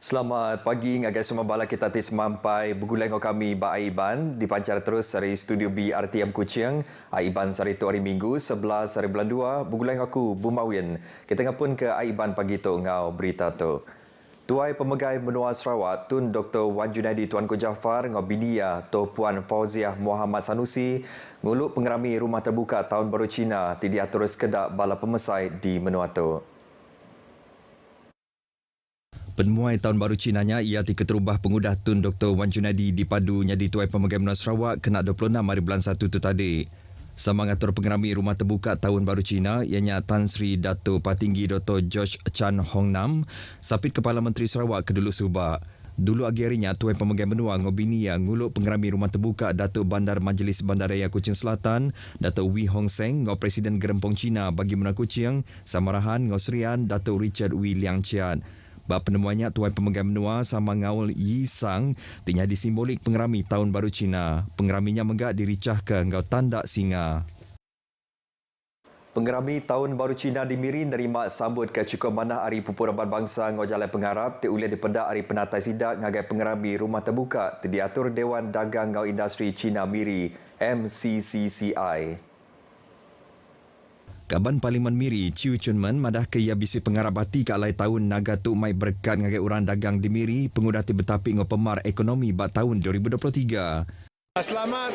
Selamat pagi, ngagai semua bala kita tis mampai bergulai dengan kami Ba Aiban dipancar terus dari studio BRTM Kuching. Aiban hari tu hari Minggu 11 hari bulan 2 bergulai dengan aku Bumawin. Kita ngapun ke Aiban pagi tu ngau berita tu. Tuai Pemegai Menua Sarawak Tun Dr. Wan Junaidi Tuanku Jaafar ngau binia Tu Puan Fauziah Muhammad Sanusi nguluk pengerami rumah terbuka tahun baru Cina ti diatur sekedak bala pemesai di menua tu. Penemuai Tahun Baru Cinanya ia ti keterubah pengudah Tun Dr. Wan Junaidi dipadu nyadi Tuai Pemegai Menua Sarawak kena 26 hari bulan 1 tu tadi. Sama ngatur pengerami rumah terbuka Tahun Baru Cina ianya Tan Sri Dato' Patinggi Dr. George Chan Hong Nam, Sapit Kepala Menteri Sarawak Kedulu Subak. Dulu akhirnya Tuai Pemegai Menua ngobini yang nguluk pengerami rumah terbuka Datuk Bandar Majlis Bandaraya Kuching Selatan, Datuk Wee Hong Seng ngau Presiden Gerempong Cina bagi Menua Kuching, Samarahan ngau Serian Datuk Richard Wee Liang Chiat. Bab penemuannya Tuai Pemegai Menua sama Ngaul Yi Sang tinya disimbolik pengerami Tahun Baru Cina. Pengeraminya menggak diricah ke ngau tandak singa. Pengerami Tahun Baru Cina di Miri nerima sambut ke cukup manah Hari Pupuraban Bangsa ngau Jalan Pengarap diuliah dipendak Hari Penatai Sidak ngagai pengerami rumah terbuka diatur Dewan Dagang Ngau Industri Cina Miri MCCCI. Kaban Parlimen Miri, Chiu Chun Man madah ke ia bisi pengarap hati ke alai tahun naga tu mai berkat ngagai orang dagang di Miri pengudah ti bertapik ngau pemar ekonomi bat tahun 2023. Selamat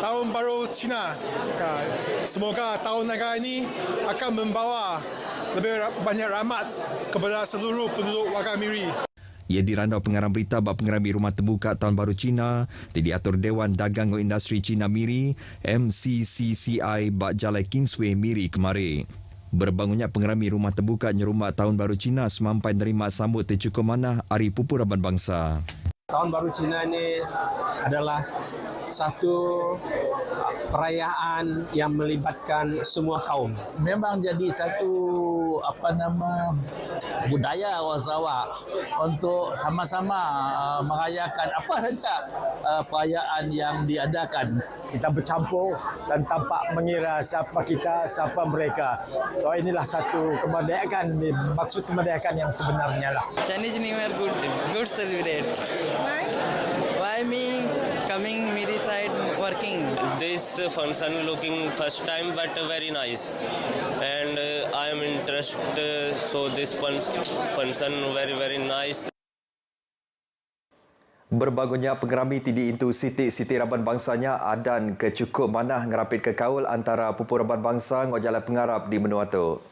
Tahun Baru Cina. Semoga tahun negara ini akan membawa lebih banyak rahmat kepada seluruh penduduk warga Miri. Ia dirandau pengarang berita bab pengerami rumah terbuka Tahun Baru Cina diatur Dewan Dagang Ngau Industri Cina Miri MCCCI bak Jalai Kingsway Miri kemari. Berbangunnya pengerami rumah terbuka nyerumak Tahun Baru Cina semampai nerima sambut cukup manah Hari Pupuraban Bangsa. Tahun Baru Cina ini adalah satu perayaan yang melibatkan semua kaum. Memang jadi satu budaya orang Sarawak untuk sama-sama merayakan apa saja perayaan yang diadakan. Kita bercampur dan tampak mengira siapa kita, siapa mereka. So inilah satu kemerdekaan, maksud kemerdekaan yang sebenarnya lah. Chinese New Year good celebrate. Why me coming Miri side working? This function looking first time but very nice, and I am interested. So this function very nice. Berbangunnya pengerami tidi intu siti raban bangsanya adan ke cukup manah ngerapit ke kaul antara Pupuraban Bangsa ngau Jalan Pengarap di menua tu.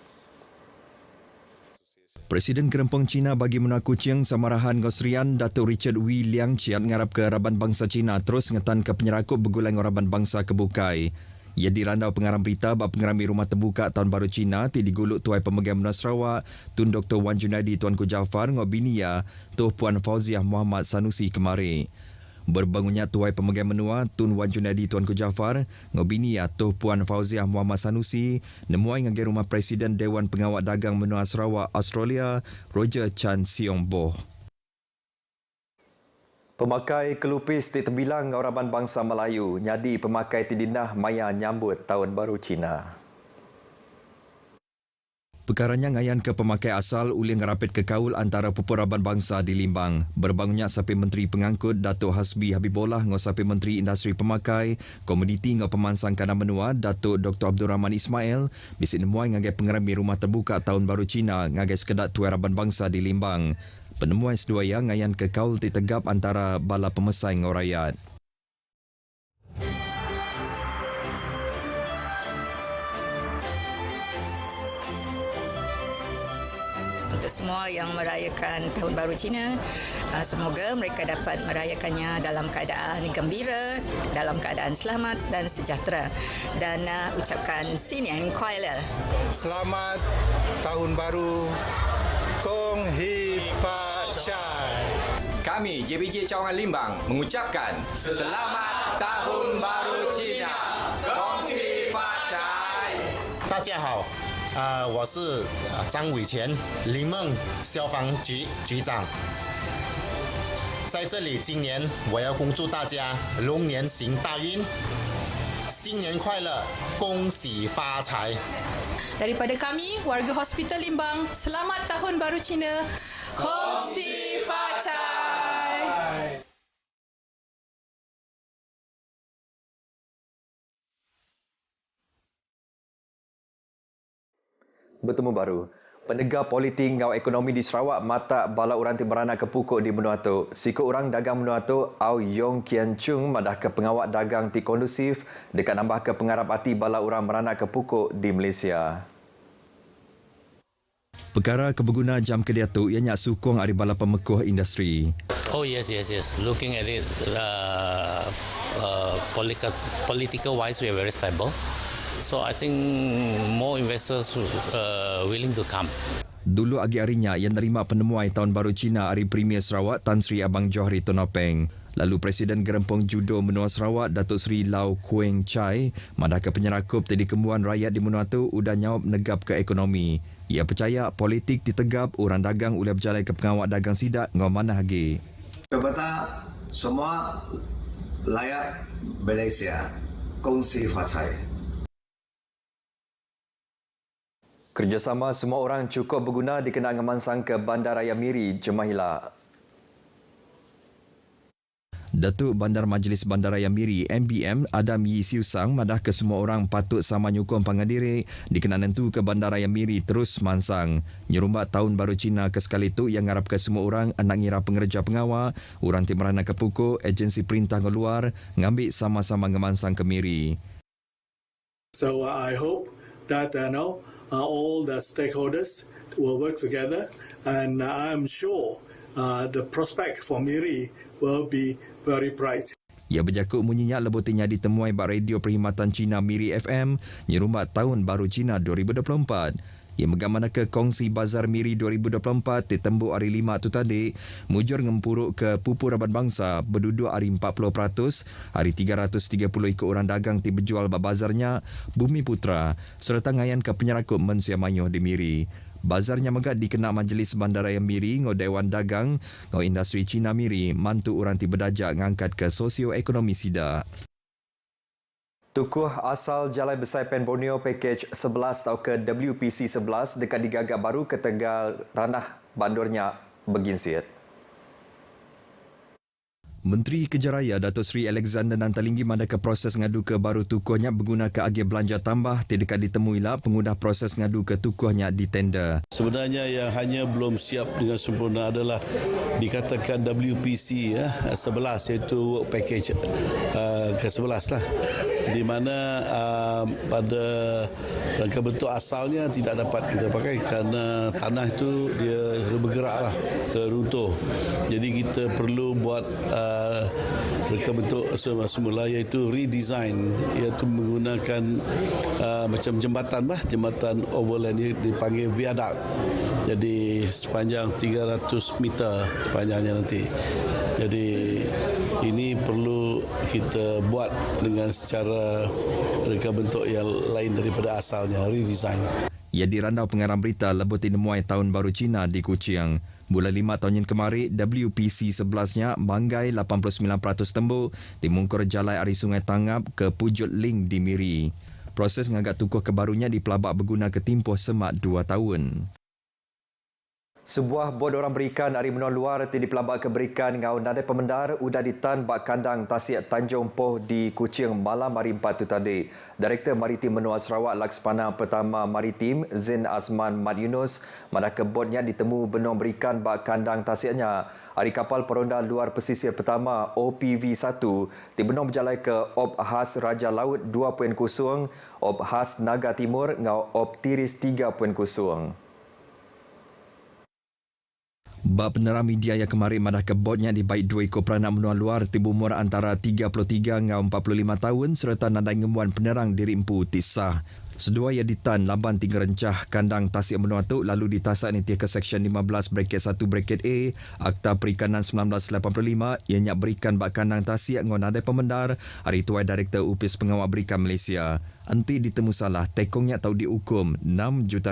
Presiden Gerempong Cina bagi Menua Kuching Samarahan Ngau Serian Datuk Richard Wee Liang Chiat ngarap ke Raban Bangsa Cina terus ngetan ke penyerakup bergulai ngau Raban Bangsa Kebukai. Ia dirandau pengarang berita bab pengerami rumah terbuka Tahun Baru Cina ti diguluk Tuai Pemegai Menua Sarawak Tun Dr. Wan Junaidi Tuanku Jaafar ngau binia Tu Puan Fauziah Muhammad Sanusi kemari. Berbangunnya Tuai Pemegai Menua Tun Wan Junaidi Tuanku Jaafar ngau binia Tu Puan Fauziah Muhammad Sanusi nemuai ngagai rumah Presiden Dewan Pengawal Dagang Menua Sarawak Australia Roger Chan Siong Boh. Pemakai kelupis di tembilang Raban Bangsa Melayu nyadi pemakai tidinah maya nyambut Tahun Baru Cina. Perkaranya ngayan ke pemakai asal uli ngerapit ke kaul antara Pupuraban Bangsa di Limbang. Berbangunnya Sapi Menteri Pengangkut Datuk Hasbi Habibullah ngau Sapi Menteri Industri Pemakai, Komoditi ngau Pemansang Kana Menua Datuk Dr. Abdul Rahman Ismail bisi nemuai ngagai pengerami rumah terbuka Tahun Baru Cina ngagai sekedak Tuai Raban Bangsa di Limbang. Penemuan seduaya ngayan ke kaul ditegap antara bala pemesai ngau rakyat. Untuk semua yang merayakan Tahun Baru Cina, semoga mereka dapat merayakannya dalam keadaan gembira, dalam keadaan selamat dan sejahtera. Dan ucapkan Sin Yang Kuai Le. Selamat Tahun Baru Kong Hi Fa Chai. Kami JBJ Cawangan Limbang mengucapkan Selamat Tahun Baru Cina. Kong Hi Fa Chai. 大家好。我是张伟全，林梦消防局局长。在这里，今年我要恭祝大家龙年行大运，新年快乐，恭喜发财。Daripada kami, warga Hospital Limbang, selamat Tahun Baru Cina. Kongsi Facai. Bertemu baru. Penegak politik ngau ekonomi di Sarawak mata bala orang timbarana ke pukuk di Benua Atuk. Sikut orang dagang Benua Atuk, Au Yong Kian Chung madah ke pengawak dagang ti kondusif dekat nambah ke pengarap hati bala orang merana ke pukuk di Malaysia. Perkara keberguna jam kedai Atuk ianya sukong ari bala pemekuh industri. Oh yes. Looking at it, political wise, we are very stable. So I think more investors willing to come. Dulu agi harinya yang nerima penemuan Tahun Baru Cina Hari Premier Sarawak Tan Sri Abang Johari Tonopeng. Lalu Presiden Gerempong Judo Menua Sarawak Datuk Seri Lau Kueng Chai madah ke penyerakup tadi kembuan rakyat di Menua tu udah nyawab negap ke ekonomi. Ia percaya politik ditegap orang dagang boleh berjalan ke pengawak dagang sidak ngau mana lagi. Kepada semua rakyat Malaysia, kongsi facai. Kerjasama semua orang cukup berguna dikenal ngemansang ke Bandaraya Miri, Jemahilah. Datuk Bandar Majlis Bandaraya Miri MBM Adam Yi Siu Sang madah ke semua orang patut sama nyukong pangadiri dikenal nentu ke Bandaraya Miri terus mansang. Nyerumbat Tahun Baru Cina ke sekali itu yang ngarap ke semua orang anak ngira pengerja pengawa, orang timrana ke pukul, agensi perintah keluar, ngambil sama-sama ngemansang ke Miri. So I hope that all the stakeholders will work together, and I'm sure the prospect for Miri will be very bright. Ia berjakut menyenyak lebotinya ditemuai bak radio perkhidmatan Cina Miri FM nyerumbat Tahun Baru Cina 2024. Ia megamana ke kongsi Bazar Miri 2024 ditembuk hari 5 tu tadi, mujur ngempuruk ke Pupu Raban Bangsa berduduk hari 40%, hari 330 ikut orang dagang ti berjual bak bazarnya Bumi Putra, serta ngayan ke penyerakup Mensia Mayuh di Miri. Bazarnya megat dikena Majlis Bandaraya Miri ngau Dewan Dagang, ngau Industri Cina Miri, mantu orang ti berdajak ngangkat ke sosioekonomi sida. Tukuh asal Jalai Besar Pen Borneo Package 11 atau ke WPC 11 dekat digagak baru ke Tegal tanah bandurnya Beginsit. Menteri Kejaraya Datuk Seri Alexander Nantalinggi madah ke proses ngadu ke baru tukuhnya berguna ke agih belanja tambah tidak ditemuilah pengudah proses ngadu ke tukuhnya di tender. Sebenarnya yang hanya belum siap dengan sempurna adalah dikatakan WPC 11 iaitu work package ke-11 lah, di mana pada rangka bentuk asalnya tidak dapat kita pakai kerana tanah itu dia selalu bergeraklah ke runtuh. Jadi kita perlu buat rangka bentuk semula iaitu redesign, iaitu menggunakan macam jembatan overland dipanggil viaduct. Jadi sepanjang 300 meter panjangnya nanti. Jadi ini perlu kita buat dengan secara rangka bentuk yang lain daripada asalnya, redesign. Ia dirandau pengarang berita lebut dinemuai Tahun Baru Cina di Kuching. Bulan 5 tahun yang kemarin, WPC 11-nya banggai 89% tembuk di mungkur jalai ari Sungai Tangap ke Pujut Ling di Miri. Proses ngagak tukuh kebarunya di pelabak berguna ke tempoh semak 2 tahun. Sebuah bot orang berikan dari menua luar di pelabak keberikan ngau nadai pemendar udah ditan bak kandang Tasik Tanjung Poh di Kuching malam hari 4 tu tadi. Direktur Maritim Menua Sarawak Laksamana Pertama Maritim Zain Azman Mat Yunus madah ke botnya ditemu benua berikan bak kandang Tasiknya. Hari kapal peronda luar pesisir pertama OPV-1 di benua berjalan ke Op Khas Raja Laut 2.0, Op Khas Naga Timur ngau Op Tiris 3.0. Bab peneram media yang kemarin madah ke botnya di baik 2 ekor peranak menua luar tibu umur antara 33 hingga 45 tahun serta nadai ngemuan penerang diri empu tisah. Sedua ia ditan laban tinggal rencah kandang Tasik Menua tu lalu ditasak nitia ke Seksyen 15/1/A Akta Perikanan 1985 ianya berikan bak kandang Tasik ngau nadai pemendar hari tuai Direktur Upis Pengawal Berikan Malaysia. Anti ditemu salah, tekongnya tahu dihukum RM6 juta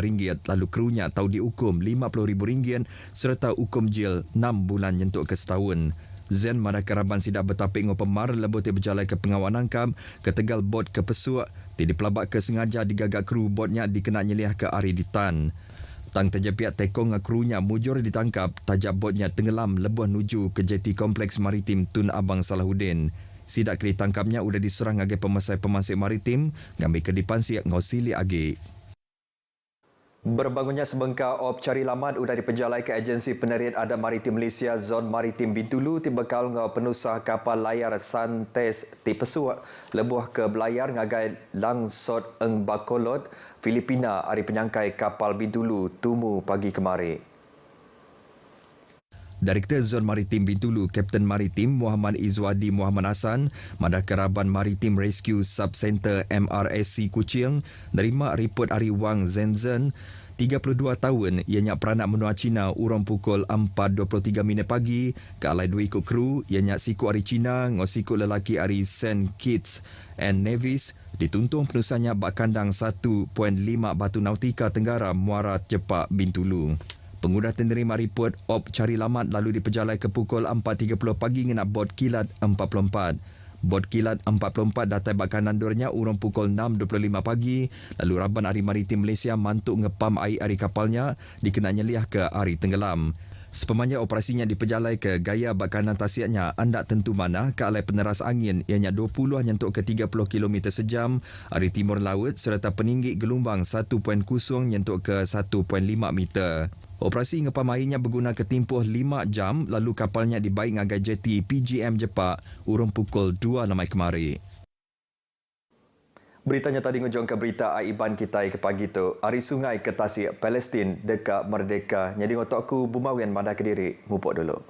lalu krunya tahu dihukum RM50,000 serta hukum jil 6 bulan nyentuk ke setahun. Zen madah keraban sidak bertapik ngo pemar lebih berjalan ke pengawal nangkap, ke tegal bot ke pesuk, di pelabak ke sengaja digagak kru botnya dikena nyeliah ke ari di tan. Tang terjepiat tekong krunya mujur ditangkap, tajak botnya tenggelam lebuh nuju ke jeti kompleks maritim Tun Abang Salahuddin. Sidak kali tangkapnya sudah diserang agi pemasai pemansik maritim, ngambil kedipan siak ngosili agi. Berbangunnya sebengkar op cari lamat sudah dipenjalai ke Agensi Penerit Adat Maritim Malaysia Zon Maritim Bintulu tibakal ngau penusah kapal layar Santes ti Pesuk lebuh ke belayar ngagai langsot eng Bacolod Filipina hari penyangkai kapal Bintulu tumu pagi kemari. Direktur Zon Maritim Bintulu, Kapten Maritim Muhammad Izwadi Muhammad Hassan, madah keraban Maritim Rescue Subcenter MRSC Kuching, nerima report Ari Wang Zenzhen, 32 tahun, ianya peranak menua Cina urang pukul 4.23 minit pagi, ke alai 2 ikut kru, ianya siku Ari Cina, ngosiku lelaki Ari St. Kitts and Nevis, dituntung penusahnya bak kandang 1.5 Batu Nautika Tenggara Muara Cepak Bintulu. Pengudah menerima report op cari lamat lalu diperjalai ke pukul 4.30 pagi dengan bot kilat 44. Bot kilat 44 datai bakanan dornya urang pukul 6.25 pagi lalu Raban Ari Maritim Malaysia mantuk ngepam air ari kapalnya dikenanya liah ke ari tenggelam. Sepemanya operasinya diperjalai ke gaya bakanan tasiatnya anda tentu mana ke alai peneras angin ianya 20 nyentuk ke 30 km sejam ari timur laut serta peninggi gelombang 1.0 nyentuk ke 1.5 meter. Operasi ngepam airnya berguna ketimpuh 5 jam lalu kapalnya dibaik ngagai jeti PGM Jepak urung pukul 2 lamai kemari. Beritanya tadi ngejong ke berita Aiban kita ke pagi tu. Ari sungai ke tasik Palestin dekat Merdeka. Jadi ngotokku Bumawian madah Kediri. Mupok dulu.